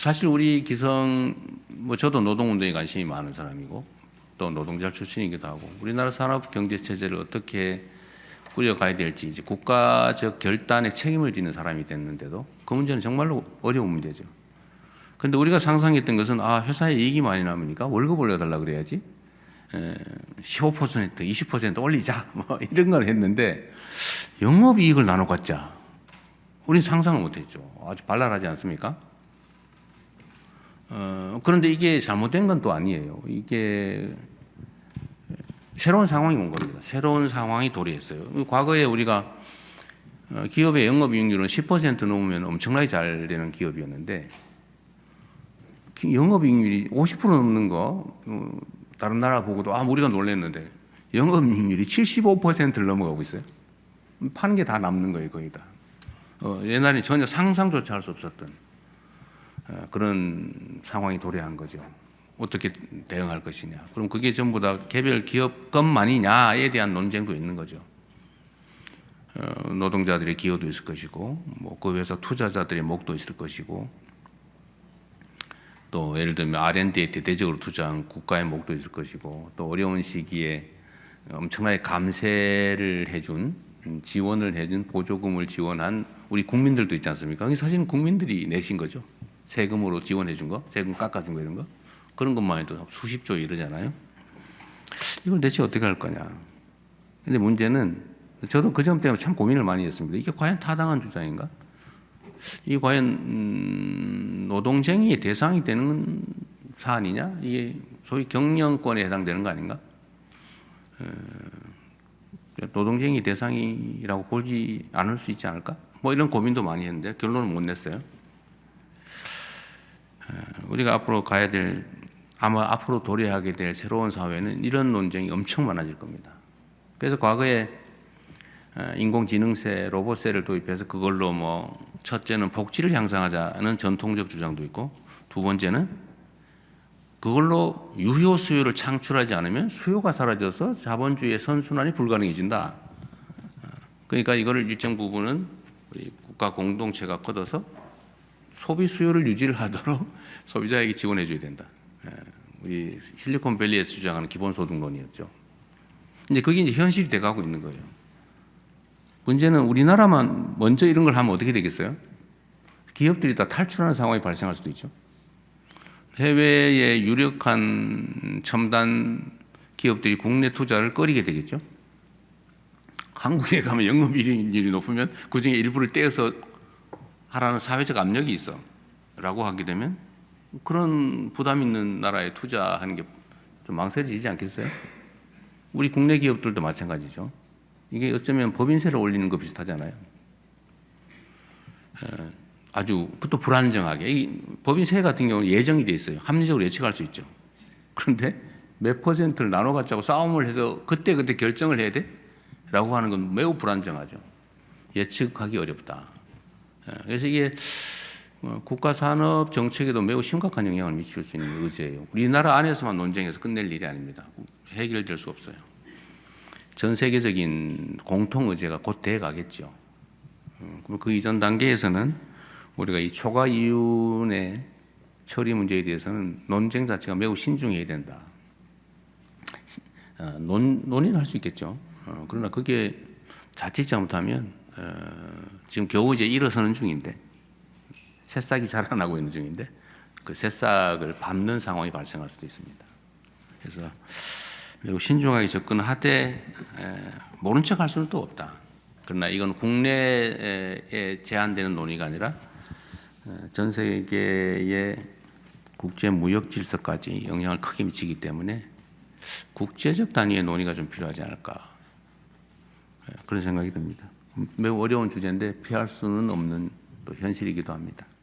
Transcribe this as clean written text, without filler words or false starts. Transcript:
사실 우리 기성, 뭐 저도 노동운동에 관심이 많은 사람이고 또 노동자 출신이기도 하고 우리나라 산업 경제 체제를 어떻게 꾸려가야 될지 이제 국가적 결단에 책임을 지는 사람이 됐는데도 그 문제는 정말로 어려운 문제죠. 그런데 우리가 상상했던 것은 회사에 이익이 많이 남으니까 월급 올려달라 그래야지 15% 20% 올리자 뭐 이런 걸 했는데 영업이익을 나눠 갖자 우리는 상상을 못했죠. 아주 발랄하지 않습니까? 그런데 이게 잘못된 건 또 아니에요. 이게 새로운 상황이 온 겁니다. 새로운 상황이 도래했어요. 과거에 우리가 기업의 영업이익률은 10% 넘으면 엄청나게 잘 되는 기업이었는데 영업이익률이 50% 넘는 거 다른 나라 보고도 우리가 놀랐는데 영업이익률이 75%를 넘어가고 있어요. 파는 게 다 남는 거예요, 거의 다. 옛날에 전혀 상상조차 할 수 없었던 그런 상황이 도래한 거죠. 어떻게 대응할 것이냐. 그럼 그게 전부 다 개별 기업 것만이냐에 대한 논쟁도 있는 거죠. 노동자들의 기여도 있을 것이고, 뭐 그 회사 투자자들의 목도 있을 것이고, 또 예를 들면 R&D에 대대적으로 투자한 국가의 목도 있을 것이고, 또 어려운 시기에 엄청나게 감세를 해준, 지원을 해준 보조금을 지원한 우리 국민들도 있지 않습니까? 그게 사실은 국민들이 내신 거죠. 세금으로 지원해 준 거, 세금 깎아준 거 이런 거. 그런 것만 해도 수십조 이러잖아요. 이걸 대체 어떻게 할 거냐. 근데 문제는 저도 그 점 때문에 참 고민을 많이 했습니다. 이게 과연 타당한 주장인가? 이게 과연 노동쟁의의 대상이 되는 사안이냐? 이게 소위 경영권에 해당되는 거 아닌가? 노동쟁의 대상이라고 보지 않을 수 있지 않을까? 뭐 이런 고민도 많이 했는데 결론은 못 냈어요. 우리가 앞으로 가야 될 아마 앞으로 도래하게 될 새로운 사회는 이런 논쟁이 엄청 많아질 겁니다. 그래서 과거에 인공지능세, 로봇세를 도입해서 그걸로 뭐 첫째는 복지를 향상하자는 전통적 주장도 있고 두 번째는 그걸로 유효 수요를 창출하지 않으면 수요가 사라져서 자본주의의 선순환이 불가능해진다. 그러니까 이거를 일정 부분은 우리 국가 공동체가 걷어서 소비 수요를 유지를 하도록 소비자에게 지원해 줘야 된다. 우리 실리콘밸리에서 주장하는 기본소득론이었죠. 근데 그게 이제 현실이 돼가고 있는 거예요. 문제는 우리나라만 먼저 이런 걸 하면 어떻게 되겠어요? 기업들이 다 탈출하는 상황이 발생할 수도 있죠. 해외의 유력한 첨단 기업들이 국내 투자를 꺼리게 되겠죠. 한국에 가면 영업이익률이 높으면 그중에 일부를 떼어서 하라는 사회적 압력이 있어 라고 하게 되면 그런 부담 있는 나라에 투자하는 게 좀 망설여지지 않겠어요? 우리 국내 기업들도 마찬가지죠. 이게 어쩌면 법인세를 올리는 거 비슷하잖아요. 아주 또 불안정하게. 이 법인세 같은 경우는 예정이 돼 있어요. 합리적으로 예측할 수 있죠. 그런데 몇 퍼센트를 나눠 갖자고 싸움을 해서 그때 결정을 해야 돼? 라고 하는 건 매우 불안정하죠. 예측하기 어렵다. 그래서 이게 국가 산업 정책에도 매우 심각한 영향을 미칠 수 있는 의제예요. 우리나라 안에서만 논쟁해서 끝낼 일이 아닙니다. 해결될 수 없어요. 전 세계적인 공통 의제가 곧 돼 가겠죠. 그 이전 단계에서는 우리가 이 초과 이윤의 처리 문제에 대해서는 논쟁 자체가 매우 신중해야 된다. 논의는 할 수 있겠죠. 그러나 그게 자칫 잘못하면 지금 겨우 이제 일어서는 중인데 새싹이 자라나고 있는 중인데 그 새싹을 밟는 상황이 발생할 수도 있습니다. 그래서 매우 신중하게 접근하되 모른 척 할 수는 또 없다. 그러나 이건 국내에 제한되는 논의가 아니라 전 세계의 국제 무역 질서까지 영향을 크게 미치기 때문에 국제적 단위의 논의가 좀 필요하지 않을까 그런 생각이 듭니다. 매우 어려운 주제인데 피할 수는 없는 또 현실이기도 합니다.